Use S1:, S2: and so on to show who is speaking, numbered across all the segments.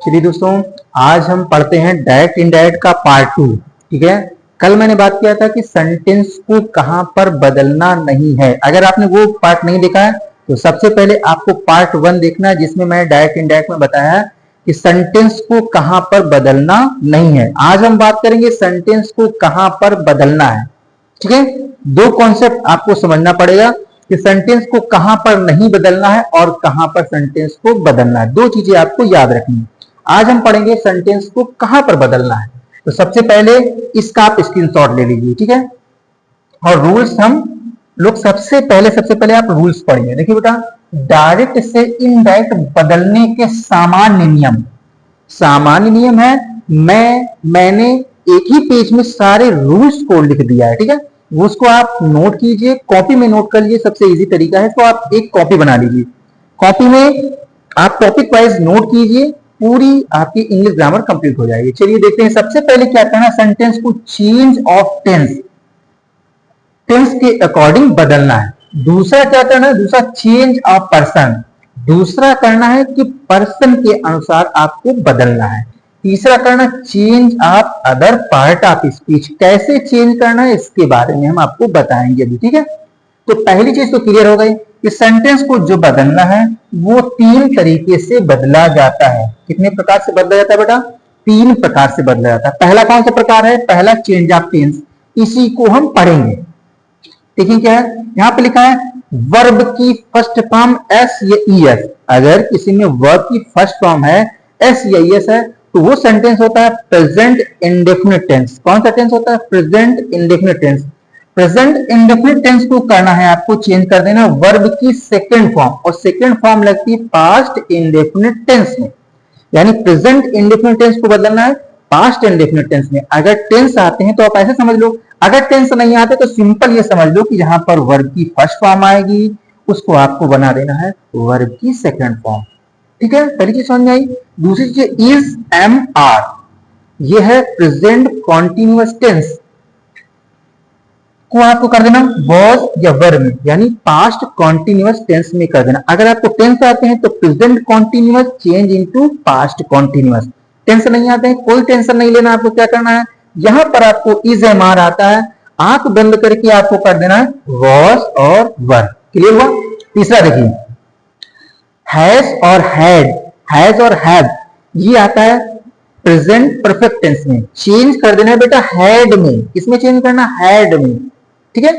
S1: चलिए दोस्तों, आज हम पढ़ते हैं डायरेक्ट इनडायरेक्ट का पार्ट 2। ठीक है, कल मैंने बात किया था कि सेंटेंस को कहां पर बदलना नहीं है। अगर आपने वो पार्ट नहीं देखा है तो सबसे पहले आपको पार्ट 1 देखना है, जिसमें मैंने डायरेक्ट इनडायरेक्ट में बताया है कि सेंटेंस को कहां पर बदलना नहीं है। आज हम बात करेंगे सेंटेंस को कहां पर बदलना है। ठीक है, दो कॉन्सेप्ट आपको समझना पड़ेगा कि सेंटेंस को कहां पर नहीं बदलना है और कहां पर सेंटेंस को बदलना है। दो चीजें आपको याद रखनी है। आज हम पढ़ेंगे सेंटेंस को कहां पर बदलना है। तो सबसे पहले इसका आप स्क्रीनशॉट ले लीजिए। ठीक है, और रूल्स हम लोग सबसे पहले आप रूल्स पढ़िए। देखिए बेटा, डायरेक्ट से इनडायरेक्ट बदलने के सामान्य नियम। सामान्य नियम है, मैंने एक ही पेज में सारे रूल्स को लिख दिया है। ठीक है, उसको आप नोट कीजिए, कॉपी में नोट कर लीजिए, सबसे इजी तरीका है। तो आप एक कॉपी बना लीजिए, कॉपी में आप टॉपिक वाइज नोट कीजिए, पूरी आपकी इंग्लिश ग्रामर कंप्लीट हो जाएगी। चलिए देखते हैं, सबसे पहले क्या करना है, सेंटेंस को चेंज ऑफ टेंस, टेंस के अकॉर्डिंग बदलना है। दूसरा क्या करना है, दूसरा चेंज ऑफ पर्सन, दूसरा करना है कि पर्सन के अनुसार आपको बदलना है। तीसरा करना change of other part of speech, कैसे चेंज करना है इसके बारे में हम आपको बताएंगे अभी। ठीक है, तो पहली चीज तो क्लियर हो गई कि सेंटेंस को जो बदलना है वो 3 तरीके से बदला जाता है। कितने प्रकार से बदला जाता है बेटा? 3 प्रकार से बदला जाता है। पहला कौन सा प्रकार है? पहला चेंज ऑफ टेंस, इसी को हम पढ़ेंगे। देखिए क्या है, यहां पे लिखा है वर्ब की फर्स्ट फॉर्म एस या ईएस। अगर किसी में वर्ब की फर्स्ट फॉर्म है एस या ईएस है तो वो सेंटेंस होता है प्रेजेंट इंडेफिनिट टेंस। कौन सा टेंस होता है? Present indefinite tense. Present indefinite tense को करना है आपको चेंज कर देना वर्ब की सेकंड फॉर्म, और सेकंड फॉर्म लगती है पास्ट इंडेफिनिट टेंस में। यानी प्रेजेंट इंडेफिनिट टेंस को बदलना है पास्ट इंडेफिनिट टेंस में। अगर टेंस आते हैं तो आप ऐसे समझ लो, अगर टेंस नहीं आते तो सिंपल ये समझ लो कि जहां पर वर्ब की फर्स्ट फॉर्म आएगी उसको आपको बना देना है वर्ब की सेकंड फॉर्म। ठीक है, पहली चीज समझ में आई। दूसरी चीज इज, एम, आर, ये है प्रेजेंट कॉन्टिन्यूअस टेंस को आपको कर देना वॉज या वर में, यानी पास्ट कॉन्टिन्यूअस टेंस में कर देना। अगर आपको टेंस आते हैं तो present continuous change into past continuous. Tense नहीं आते हैं, कोई टेंशन नहीं लेना, आपको क्या करना है, यहां पर आपको इज, एम, आर आता है, आंख बंद करके आपको कर देना है वॉज और वर। क्लियर हुआ? तीसरा देखिए, हैज और हैड, हैज और हैव, ये आता है प्रेजेंट परफेक्ट टेंस में। चेंज कर देना है बेटा हैड में। किसमें चेंज करना? हैड में। ठीक है,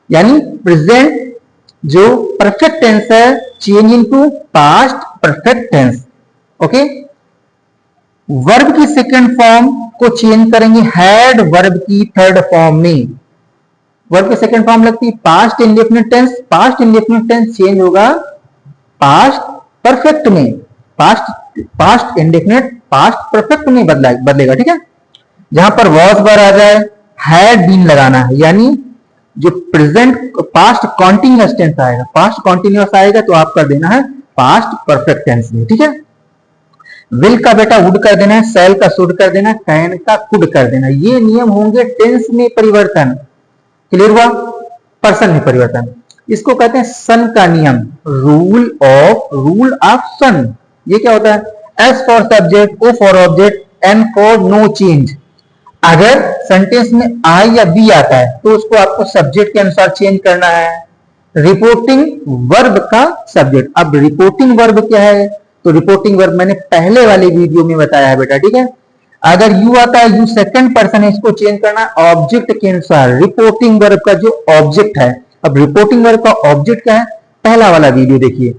S1: यानी प्रेजेंट जो परफेक्ट टेंस है change into past perfect tense. Okay, verb की सेकंड फॉर्म को चेंज करेंगे हैड वर्ब की थर्ड फॉर्म में। वर्ब की सेकंड फॉर्म लगती है past indefinite tense, past indefinite tense change होगा पास्ट परफेक्ट में, पास्ट इंडेफिनिट पास्ट परफेक्ट में बदलेगा। ठीक है, जहां पर वॉज वर आ जाए हैड बीन लगाना है, यानी जो प्रेजेंट पास्ट कॉन्टिन्यूअस टेंस आएगा, पास्ट कॉन्टिन्यूअस आएगा तो आप कर देना है पास्ट परफेक्ट टेंस में। ठीक है, विल का बेटा वुड कर देना है, सेल का शुड कर देना है, कैन का कुड कर देना। ये नियम होंगे टेंस में परिवर्तन। क्लियर हुआ? पर्सन में परिवर्तन, इसको कहते हैं सन का नियम, रूल ऑफ सन। ये क्या होता है? S for subject, O for object, N for no change. अगर सेंटेंस में आई या बी आता है तो उसको आपको सब्जेक्ट के अनुसार चेंज करना है। रिपोर्टिंग वर्ब का सब्जेक्ट। अब रिपोर्टिंग वर्ब क्या है? तो रिपोर्टिंग वर्ब मैंने पहले वाले वीडियो में बताया है बेटा। ठीक है, अगर यू आता है, यू सेकंड पर्सन है, इसको चेंज करना ऑब्जेक्ट के अनुसार। रिपोर्टिंग वर्ब का जो ऑब्जेक्ट है, अब रिपोर्टिंग वर्ब का ऑब्जेक्ट क्या है? पहला वाला वीडियो देखिए।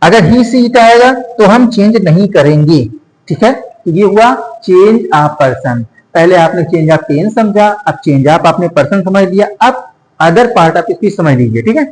S1: अगर ही सी इट आएगा तो हम चेंज नहीं करेंगे। ठीक है, तो ये हुआ चेंज ऑफ पर्सन। पहले आपने चेंज ऑफ टेंस समझा, अब चेंज ऑफ आपने पर्सन समझ लिया, अब अदर पार्ट ऑफ स्पीच समझ लीजिए। ठीक है,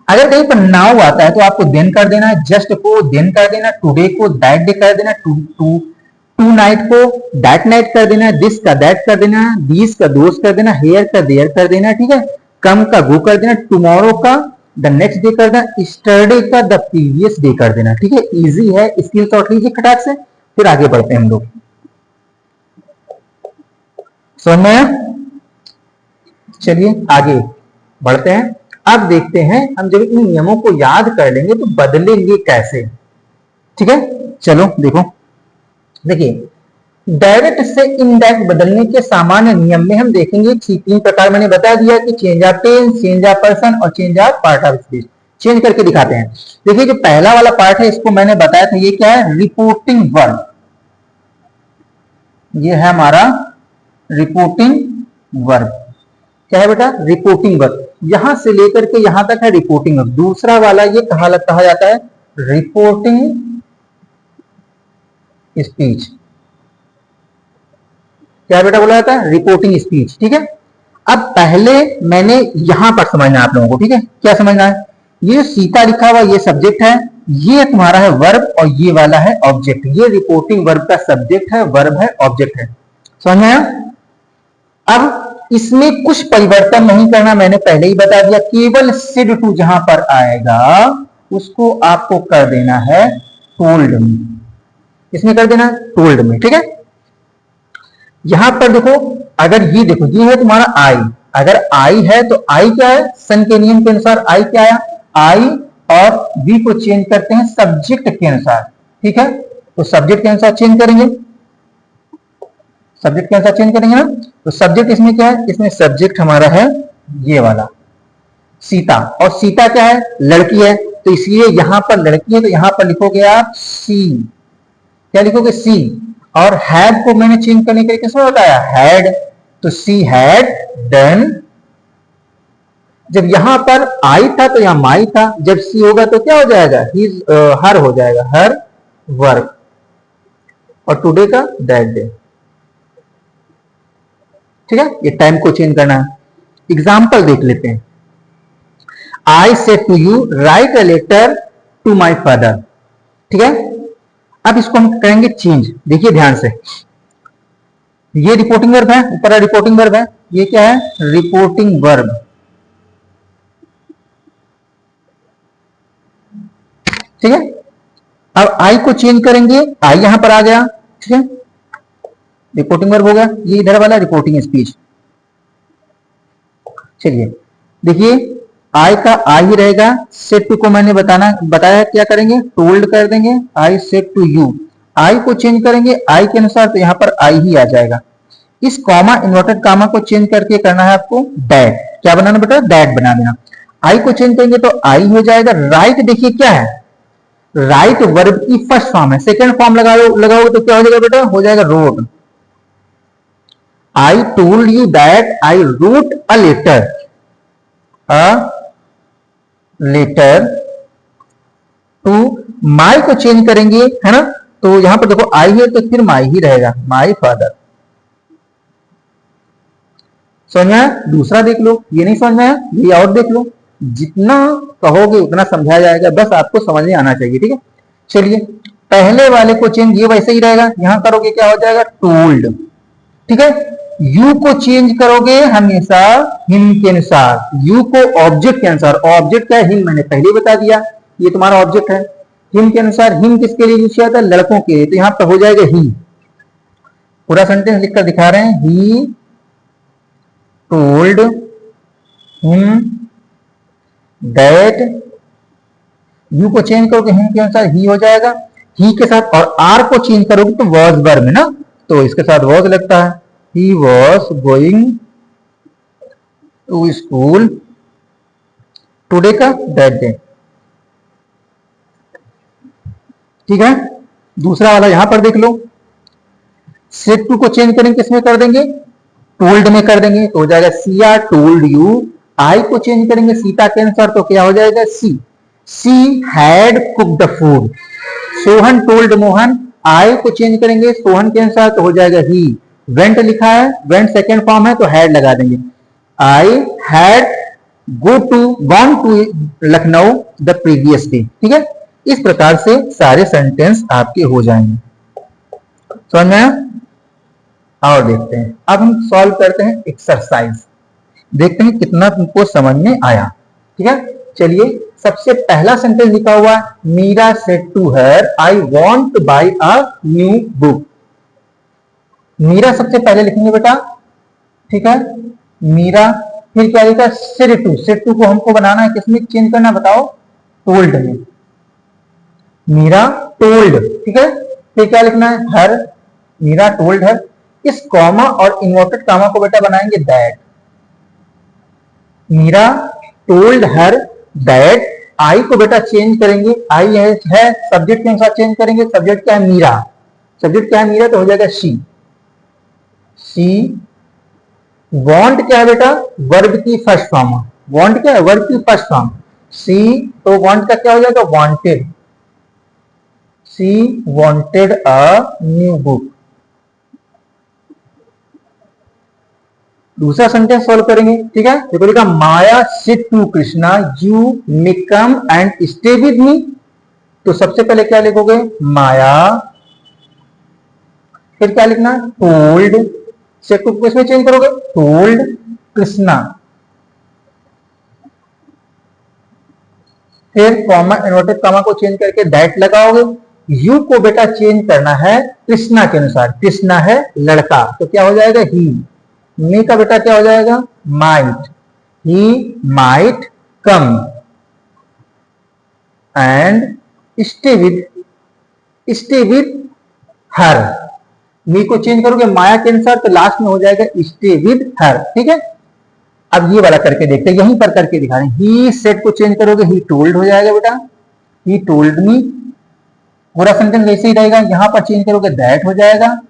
S1: अगर कहीं पर नाउ आता है तो आपको देन कर देना है, जस्ट को देन कर देना, टुडे को दैट डे कर देना, टू नाइट को दैट नाइट कर देना, दिस का दैट कर देना, दीस का दोस कर देना, हेयर का देयर कर देना। ठीक है, कम का गो कर देना, टुमारो का द नेक्स्ट डे कर देना, स्टरडे का द प्रीवियस डे कर देना। ठीक है, इजी है, स्क्रीनशॉट लीजिए खटाक से, फिर आगे बढ़ते हैं हम लोग। समझ में आया? चलिए आगे बढ़ते हैं। अब देखते हैं हम जब इन नियमों को याद कर लेंगे तो बदलेंगे कैसे। ठीक है, चलो देखो, देखिए, डायरेक्ट से इनडायरेक्ट बदलने के सामान्य नियम में हम देखेंगे तीन प्रकार मैंने बता दिया कि change of tense, change of person और change of part of speech. Change करके दिखाते हैं। देखिए, जो पहला वाला पार्ट है इसको मैंने बताया था, ये क्या है? Reporting verb. ये है हमारा रिपोर्टिंग वर्ब। क्या है बेटा? Reporting verb. यहां से लेकर के यहां तक है रिपोर्टिंग वर्ब। दूसरा वाला ये कहा जाता है रिपोर्टिंग स्पीच। क्या बेटा बोला जाता है? Reporting speech. ठीक है, अब पहले मैंने यहां पर समझना है आप लोगों को। ठीक है, क्या समझना है? ये सीता लिखा हुआ ये सब्जेक्ट है, ये तुम्हारा है वर्ब और ये वाला है ऑब्जेक्ट। ये रिपोर्टिंग वर्ब का सब्जेक्ट है, वर्ब है, ऑब्जेक्ट है। समझ में आया? अब इसमें कुछ परिवर्तन नहीं करना, मैंने पहले ही बता दिया। केवल सिड टू जहां पर आएगा उसको आपको कर देना है टोल्ड में। इसमें कर देना है टोल्ड में। ठीक है, यहां पर देखो, अगर ये देखो, ये है तुम्हारा आई। अगर आई है तो आई क्या है? सन के नियम के अनुसार आई क्या है? आई और वी को चेंज करते हैं सब्जेक्ट के अनुसार। ठीक है, तो सब्जेक्ट के अनुसार चेंज करेंगे, सब्जेक्ट के अनुसार चेंज करेंगे ना। तो सब्जेक्ट इसमें क्या है? इसमें सब्जेक्ट हमारा है ये वाला सीता, और सीता क्या है? लड़की है, तो इसलिए यहां पर लड़की है तो यहां पर लिखोगे आप सी। क्या लिखोगे? सी। और हैड को मैंने चेंज करने के लिए किसमें बताया? हैड। तो सी हैड डन। जब यहां पर आई था तो यहां माई था, जब सी होगा तो क्या हो जाएगा? हर हो जाएगा, हर वर्क। और टुडे का दैट डे। ठीक है, ये टाइम को चेंज करना है। एग्जाम्पल देख लेते हैं। I said to you write a letter to my father. ठीक है, अब इसको हम करेंगे चेंज। देखिए ध्यान से, ये रिपोर्टिंग वर्ब है, ऊपर रिपोर्टिंग वर्ब है, ये क्या है? Reporting verb. ठीक है, अब आई को चेंज करेंगे, आई यहां पर आ गया। ठीक है, रिपोर्टिंग वर्ब हो गया, ये इधर वाला रिपोर्टिंग स्पीच। चलिए देखिए, आई का आई ही रहेगा। सेड टू को मैंने बताया क्या करेंगे? टोल्ड कर देंगे। I said to you. I को चेंज करेंगे आई के अनुसार, तो यहां पर आई ही आ जाएगा। इस कॉमा, इन्वर्टेड कॉमा को चेंज करके करना है आपको दैट। क्या बनाना बेटा? दैट बना देना। आई को चेंज करेंगे तो आई हो जाएगा। राइट देखिए क्या है? राइट वर्ब की फर्स्ट फॉर्म है, सेकेंड फॉर्म लगाओगे तो क्या हो जाएगा बेटा? हो जाएगा wrote. I told you that I wrote a letter. Letter to. My को चेंज करेंगे, है ना, तो यहां पर देखो आई है तो फिर माई ही रहेगा, माई फादर। समझ में आया? दूसरा देख लो। ये नहीं समझ में आया? ये और देख लो। जितना कहोगे उतना समझाया जाएगा, बस आपको समझ में आना चाहिए। ठीक है, चलिए पहले वाले को चेंज, ये वैसे ही रहेगा, यहां करोगे क्या हो जाएगा? टोल्ड। ठीक है, यू को चेंज करोगे हमेशा हिम के अनुसार, यू को ऑब्जेक्ट के अनुसार। ऑब्जेक्ट क्या है? हिम, मैंने पहले ही बता दिया, ये तुम्हारा ऑब्जेक्ट है। हिम के अनुसार, हिम किसके लिए यूज किया था? लड़कों के लिए, तो यहां पर हो जाएगा ही। पूरा सेंटेंस लिखकर दिखा रहे हैं, he told him that. You को चेंज करोगे हिम के अनुसार, ही हो जाएगा। ही के साथ और आर को चेंज करोगे तो वॉज वर्ब है ना, तो इसके साथ वॉज लगता है। He was going to school today का that day। ठीक है, दूसरा वाला यहां पर देख लो। सेड टू को चेंज करेंगे, किसमें कर देंगे? टोल्ड में कर देंगे, तो हो जाएगा सिया टोल्ड यू। आई को चेंज करेंगे सीता के अनुसार, तो क्या हो जाएगा? She had cooked the food. Sohan told Mohan. I को चेंज करेंगे सोहन के अनुसार, तो हो जाएगा ही। वेंट लिखा है, वेंट सेकेंड फॉर्म है तो हैड लगा देंगे। I had gone to Lucknow the previous day. ठीक है, इस प्रकार से सारे सेंटेंस आपके हो जाएंगे। समझ में आया? और देखते हैं, अब हम सॉल्व करते हैं एक्सरसाइज, देखते हैं कितना तुमको समझ में आया। ठीक है, चलिए सबसे पहला सेंटेंस लिखा हुआ है, Meera said to her I want to buy a new book. Meera सबसे पहले लिखेंगे बेटा। ठीक है, मीरा, फिर क्या लिखा? Said to. सेड टू को हमको बनाना है, किसमें चेंज करना बताओ? टोल्ड में। मीरा टोल्ड। ठीक है, फिर क्या लिखना है? हर मीरा टोल्ड हर, इस कॉमा और इन्वर्टेड कॉमा को बेटा बनाएंगे that. Meera told her that, I को बेटा चेंज करेंगे, आई है सब्जेक्ट के अनुसार चेंज करेंगे, सब्जेक्ट क्या है मीरा, सब्जेक्ट क्या है मीरा तो हो जाएगा शी। शी वांट क्या है बेटा वर्ब की फर्स्ट फॉर्म, वांट क्या है वर्ब की फर्स्ट फॉर्म, सी तो वांट का क्या हो जाएगा wanted, she wanted a new book. दूसरा सेंटेंस सॉल्व करेंगे, ठीक है। देखो लिखा Maya said to Krishna you may come and stay with me, तो सबसे पहले क्या लिखोगे माया, फिर क्या लिखना टोल्ड, सेट को किसमें चेंज करोगे टोल्ड कृष्णा, फिर कॉमा इन्वर्टेड कॉमा को चेंज करके दैट लगाओगे, यू को बेटा चेंज करना है कृष्णा के अनुसार, कृष्णा है लड़का तो क्या हो जाएगा ही, मे का बेटा क्या हो जाएगा might, he might come and stay with her, me को चेंज करोगे माया के अनुसार तो लास्ट में हो जाएगा स्टे विद हर, ठीक है। अब ये वाला करके देखते हैं, यहीं पर करके दिखा रहे हैं, ही सेट को चेंज करोगे ही टोल्ड हो जाएगा बेटा, ही टोल्ड मी, पूरा सेंटेंस वैसे ही रहेगा, यहां पर चेंज करोगे दैट हो जाएगा,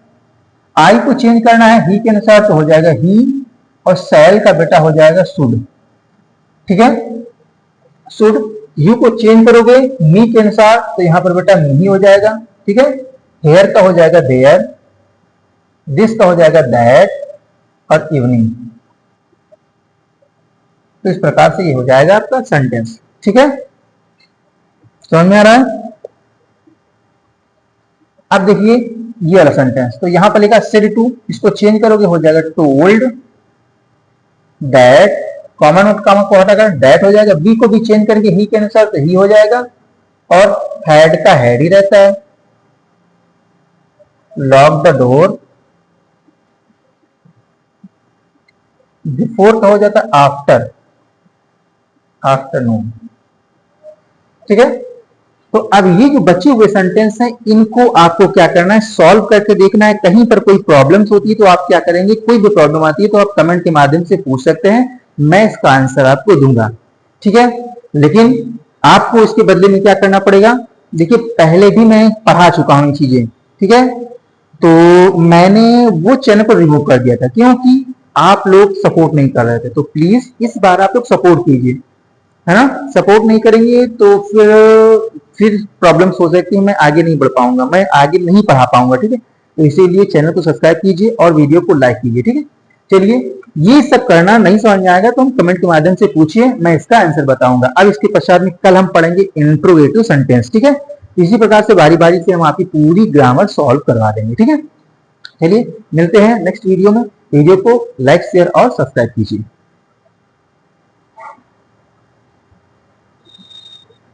S1: आई को चेंज करना है ही के अनुसार तो हो जाएगा ही, और सैल का बेटा हो जाएगा शुड, ठीक है शुड, यू को चेंज करोगे मी के अनुसार तो यहां पर बेटा मी ही हो जाएगा, ठीक है। हेयर का हो जाएगा देयर, दिस का हो जाएगा दैट, और इवनिंग, तो इस प्रकार से ये हो जाएगा आपका सेंटेंस, ठीक है समझ में आ रहा है। अब देखिए ये वाला सेंटेंस, तो यहां पर लिखा सेड टू, इसको चेंज करोगे हो जाएगा told that, common note comma को हटाकर दैट हो जाएगा, बी को भी चेंज करके ही के अनुसार तो ही हो जाएगा, और हैड का हैड ही रहता है, लॉक द डोर, बिफोर का हो जाता है आफ्टर, आफ्टरनून, ठीक है। तो अब ये जो बचे हुए सेंटेंस हैं इनको आपको क्या करना है सॉल्व करके देखना है, कहीं पर कोई प्रॉब्लम्स होती है तो आप क्या करेंगे, कोई भी प्रॉब्लम आती है तो आप कमेंट के माध्यम से पूछ सकते हैं, मैं इसका आंसर आपको दूंगा, ठीक है। लेकिन आपको इसके बदले में क्या करना पड़ेगा, देखिए पहले भी मैं पढ़ा चुका हूं ये चीजें, ठीक है, तो मैंने वो चैनल को रिमूव कर दिया था क्योंकि आप लोग सपोर्ट नहीं कर रहे थे, तो प्लीज इस बार आप लोग सपोर्ट कीजिए, है ना, सपोर्ट नहीं करेंगे तो फिर प्रॉब्लम्स हो सकती है, मैं आगे नहीं बढ़ पाऊंगा, मैं आगे नहीं पढ़ा पाऊंगा, ठीक है। तो इसीलिए चैनल को सब्सक्राइब कीजिए और वीडियो को लाइक कीजिए, ठीक है। चलिए ये सब करना नहीं समझ में आएगा तो हम कमेंट के माध्यम से पूछिए, मैं इसका आंसर बताऊंगा। अब इसके पश्चात में कल हम पढ़ेंगे इंट्रोगेटिव सेंटेंस, ठीक है। इसी प्रकार से बारी बारी से हम आपकी पूरी ग्रामर सॉल्व करवा देंगे, ठीक है। चलिए मिलते हैं नेक्स्ट वीडियो में, वीडियो को लाइक शेयर और सब्सक्राइब कीजिए।